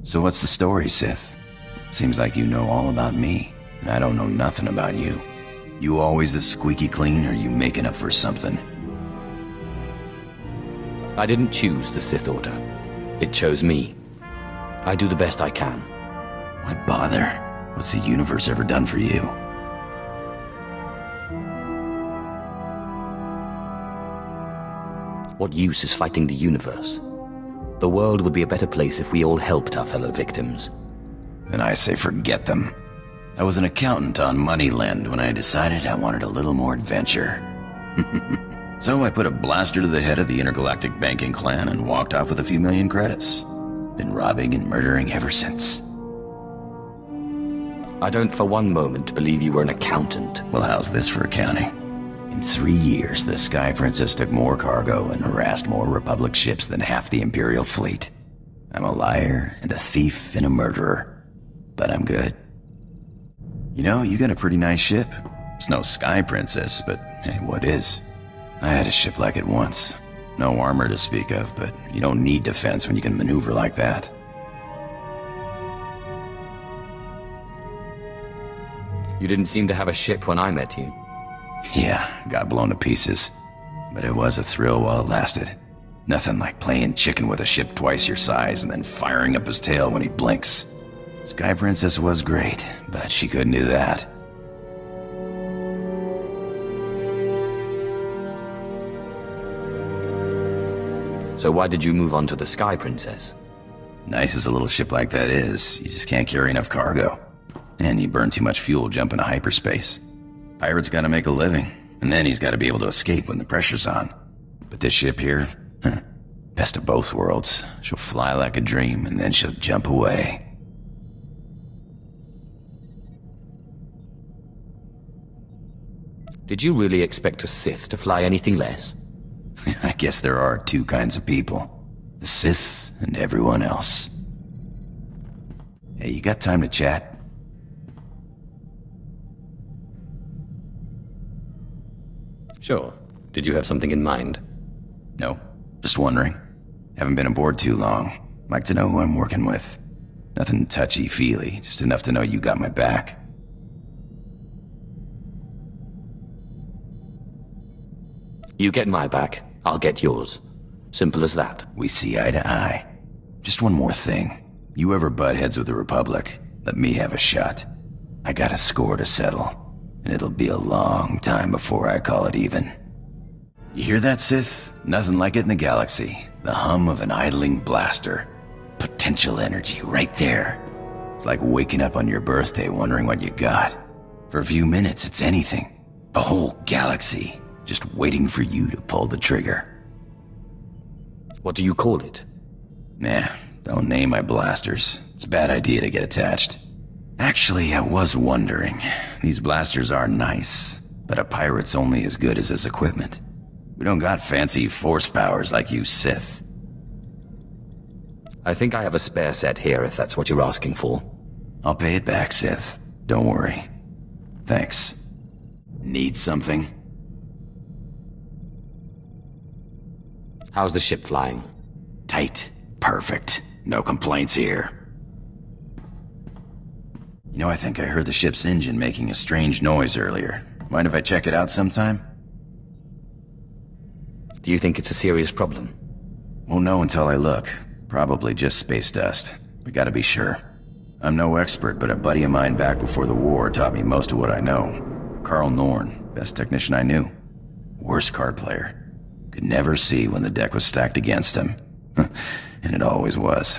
So what's the story, Sith? Seems like you know all about me, and I don't know nothing about you. You always this squeaky clean, or you making up for something? I didn't choose the Sith Order. It chose me. I do the best I can. Why bother? What's the universe ever done for you? What use is fighting the universe? The world would be a better place if we all helped our fellow victims. Then I say forget them. I was an accountant on Moneyland when I decided I wanted a little more adventure. So I put a blaster to the head of the intergalactic banking clan and walked off with a few million credits. Been robbing and murdering ever since. I don't for one moment believe you were an accountant. Well, how's this for accounting? In 3 years, the Sky Princess took more cargo and harassed more Republic ships than half the Imperial fleet. I'm a liar and a thief and a murderer. But I'm good. You know, you got a pretty nice ship. It's no Sky Princess, but hey, what is? I had a ship like it once. No armor to speak of, but you don't need defense when you can maneuver like that. You didn't seem to have a ship when I met you. Yeah, got blown to pieces. But it was a thrill while it lasted. Nothing like playing chicken with a ship twice your size and then firing up his tail when he blinks. Sky Princess was great, but she couldn't do that. So why did you move on to the Sky Princess? Nice as a little ship like that is, you just can't carry enough cargo. And you burn too much fuel jumping to hyperspace. Pirate's gotta make a living, and then he's gotta be able to escape when the pressure's on. But this ship here, best of both worlds. She'll fly like a dream, and then she'll jump away. Did you really expect a Sith to fly anything less? I guess there are two kinds of people. The Sith and everyone else. Hey, you got time to chat? Sure. Did you have something in mind? No, just wondering. Haven't been aboard too long. Like to know who I'm working with. Nothing touchy-feely, just enough to know you got my back. You get my back, I'll get yours. Simple as that. We see eye to eye. Just one more thing. You ever butt heads with the Republic, let me have a shot. I got a score to settle. And it'll be a long time before I call it even. You hear that, Sith? Nothing like it in the galaxy. The hum of an idling blaster. Potential energy right there. It's like waking up on your birthday wondering what you got. For a few minutes, it's anything. The whole galaxy, just waiting for you to pull the trigger. What do you call it? Nah, don't name my blasters. It's a bad idea to get attached. Actually, I was wondering. These blasters are nice, but a pirate's only as good as his equipment. We don't got fancy force powers like you Sith. I think I have a spare set here if that's what you're asking for. I'll pay it back, Sith. Don't worry. Thanks. Need something? How's the ship flying? Tight. Perfect. No complaints here. You know, I think I heard the ship's engine making a strange noise earlier. Mind if I check it out sometime? Do you think it's a serious problem? Won't know until I look. Probably just space dust. We gotta be sure. I'm no expert, but a buddy of mine back before the war taught me most of what I know. Carl Norn, best technician I knew. Worst card player. Could never see when the deck was stacked against him. And it always was.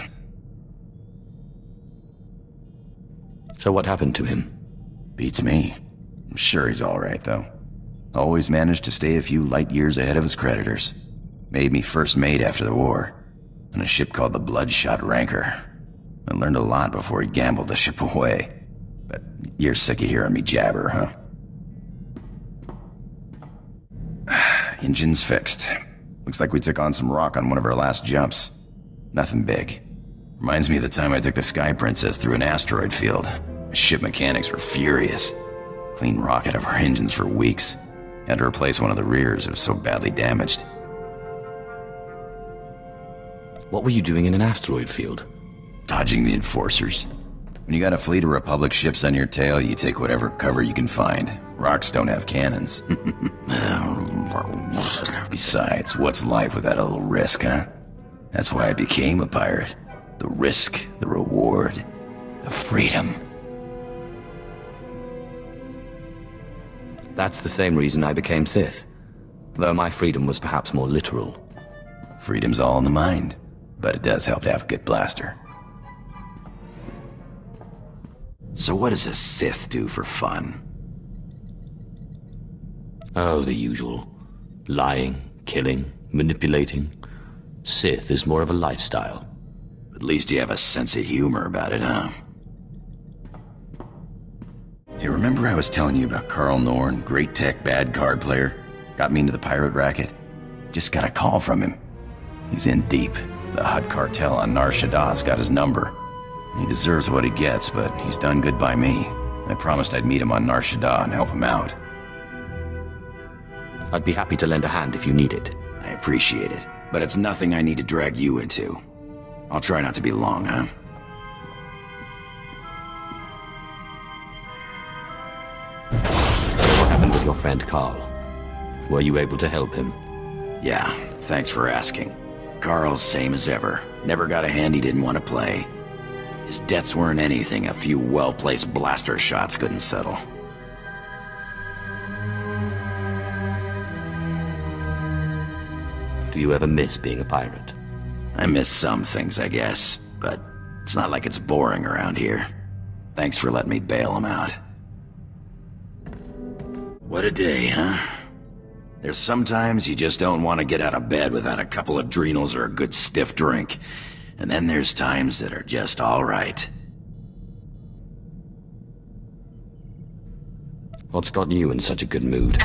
So what happened to him? Beats me. I'm sure he's alright, though. Always managed to stay a few light years ahead of his creditors. Made me first mate after the war, on a ship called the Bloodshot Ranker. I learned a lot before he gambled the ship away. But you're sick of hearing me jabber, huh? Engine's fixed. Looks like we took on some rock on one of our last jumps. Nothing big. Reminds me of the time I took the Sky Princess through an asteroid field. Ship mechanics were furious. Clean rock out of our engines for weeks. Had to replace one of the rears, it was so badly damaged. What were you doing in an asteroid field? Dodging the enforcers. When you got a fleet of Republic ships on your tail, you take whatever cover you can find. Rocks don't have cannons. Besides, what's life without a little risk, huh? That's why I became a pirate. The risk, the reward, the freedom. That's the same reason I became Sith. Though my freedom was perhaps more literal. Freedom's all in the mind, but it does help to have a good blaster. So what does a Sith do for fun? Oh, the usual. Lying, killing, manipulating. Sith is more of a lifestyle. At least you have a sense of humor about it, huh? Hey, remember I was telling you about Carl Norn, great tech, bad card player? Got me into the pirate racket? Just got a call from him. He's in deep. The Hutt cartel on Nar Shaddah's got his number. He deserves what he gets, but he's done good by me. I promised I'd meet him on Nar Shaddaa and help him out. I'd be happy to lend a hand if you need it. I appreciate it, but it's nothing I need to drag you into. I'll try not to be long, huh? What happened with your friend Carl? Were you able to help him? Yeah, thanks for asking. Carl's same as ever. Never got a hand he didn't want to play. His debts weren't anything a few well-placed blaster shots couldn't settle. Do you ever miss being a pirate? I miss some things, I guess, but it's not like it's boring around here. Thanks for letting me bail him out. What a day, huh? There's sometimes you just don't want to get out of bed without a couple of adrenals or a good stiff drink. And then there's times that are just all right. What's got you in such a good mood?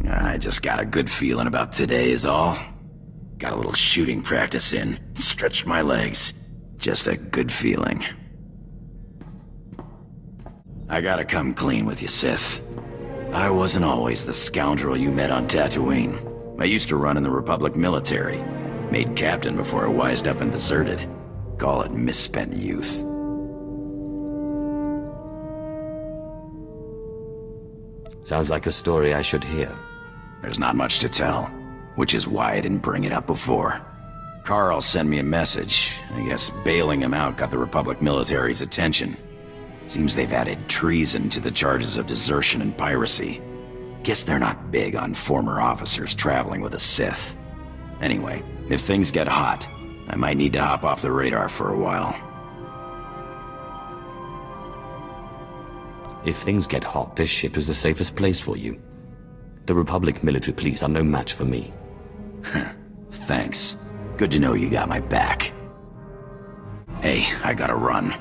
I just got a good feeling about today is all. Got a little shooting practice in. Stretched my legs. Just a good feeling. I gotta come clean with you, Sith. I wasn't always the scoundrel you met on Tatooine. I used to run in the Republic military. Made captain before I wised up and deserted. Call it misspent youth. Sounds like a story I should hear. There's not much to tell, which is why I didn't bring it up before. Carl sent me a message. I guess bailing him out got the Republic military's attention. Seems they've added treason to the charges of desertion and piracy. Guess they're not big on former officers traveling with a Sith. Anyway, if things get hot, I might need to hop off the radar for a while. If things get hot, this ship is the safest place for you. The Republic military police are no match for me. Thanks. Good to know you got my back. Hey, I gotta run.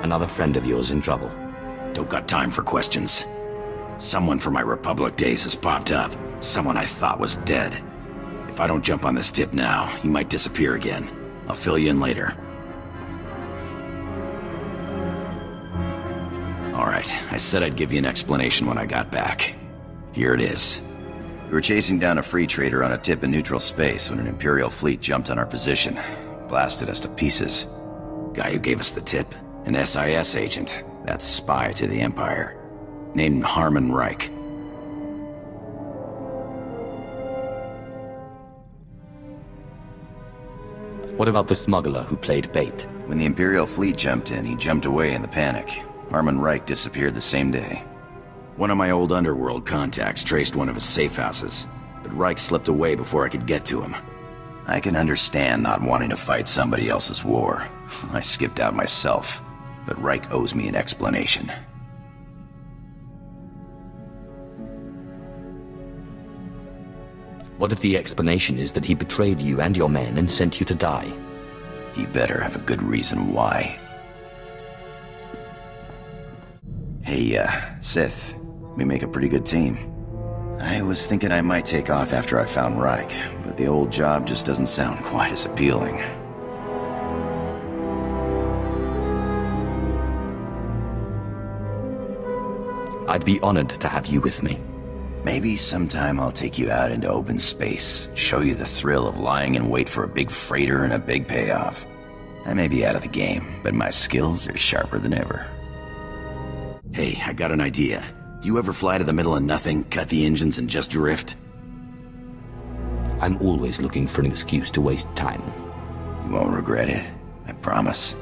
Another friend of yours in trouble. Don't got time for questions. Someone from my Republic days has popped up. Someone I thought was dead. If I don't jump on this tip now, he might disappear again. I'll fill you in later. Alright, I said I'd give you an explanation when I got back. Here it is. We were chasing down a free trader on a tip in neutral space when an Imperial fleet jumped on our position. Blasted us to pieces. Guy who gave us the tip, an SIS agent. That's spy to the Empire. Named Harmon Reich. What about the smuggler who played bait? When the Imperial fleet jumped in, he jumped away in the panic. Harmon Reich disappeared the same day. One of my old underworld contacts traced one of his safe houses, but Reich slipped away before I could get to him. I can understand not wanting to fight somebody else's war. I skipped out myself, but Reich owes me an explanation. What if the explanation is that he betrayed you and your men and sent you to die? He better have a good reason why. Hey, Sith. We make a pretty good team. I was thinking I might take off after I found Reich, but the old job just doesn't sound quite as appealing. I'd be honored to have you with me. Maybe sometime I'll take you out into open space, show you the thrill of lying in wait for a big freighter and a big payoff. I may be out of the game, but my skills are sharper than ever. Hey, I got an idea. You ever fly to the middle of nothing, cut the engines, and just drift? I'm always looking for an excuse to waste time. You won't regret it, I promise.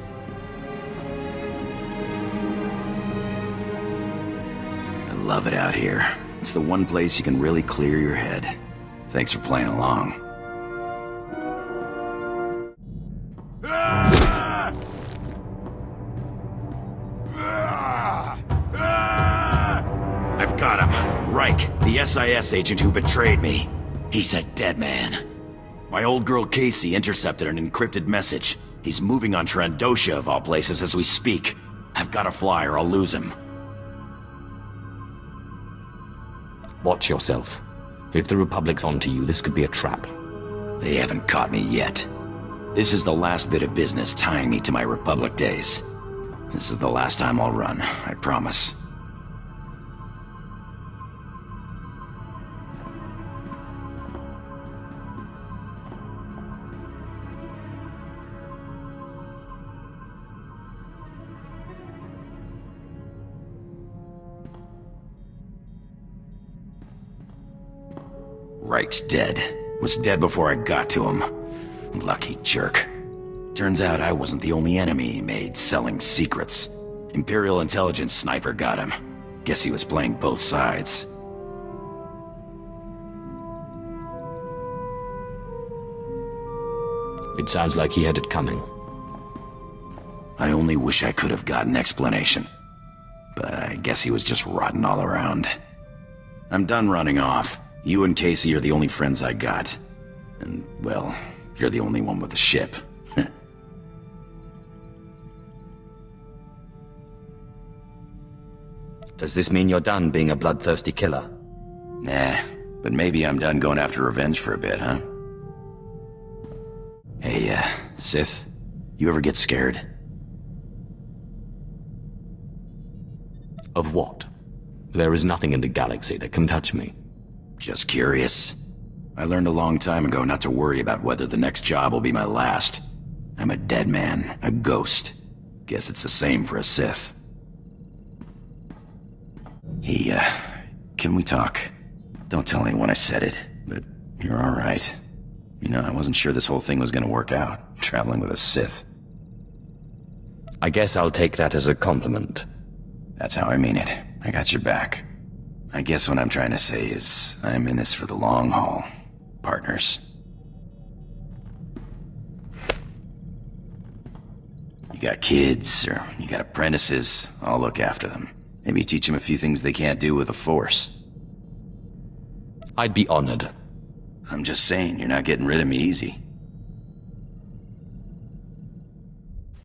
I love it out here. It's the one place you can really clear your head. Thanks for playing along. I've got him. Reich, the SIS agent who betrayed me. He's a dead man. My old girl Casey intercepted an encrypted message. He's moving on Trandosha of all places as we speak. I've got to fly or I'll lose him. Watch yourself. If the Republic's onto you, this could be a trap. They haven't caught me yet. This is the last bit of business tying me to my Republic days. This is the last time I'll run, I promise. Reich's dead. Was dead before I got to him. Lucky jerk. Turns out I wasn't the only enemy he made selling secrets. Imperial intelligence sniper got him. Guess he was playing both sides. It sounds like he had it coming. I only wish I could have gotten explanation. But I guess he was just rotten all around. I'm done running off. You and Casey are the only friends I got. And, well, you're the only one with a ship. Does this mean you're done being a bloodthirsty killer? Nah, but maybe I'm done going after revenge for a bit, huh? Hey, Sith, you ever get scared? Of what? There is nothing in the galaxy that can touch me. Just curious. I learned a long time ago not to worry about whether the next job will be my last. I'm a dead man, a ghost. Guess it's the same for a Sith. Hey, can we talk? Don't tell anyone I said it, but you're alright. You know, I wasn't sure this whole thing was gonna work out, traveling with a Sith. I guess I'll take that as a compliment. That's how I mean it. I got your back. I guess what I'm trying to say is, I'm in this for the long haul. Partners. You got kids, or you got apprentices, I'll look after them. Maybe teach them a few things they can't do with the Force. I'd be honored. I'm just saying, you're not getting rid of me easy.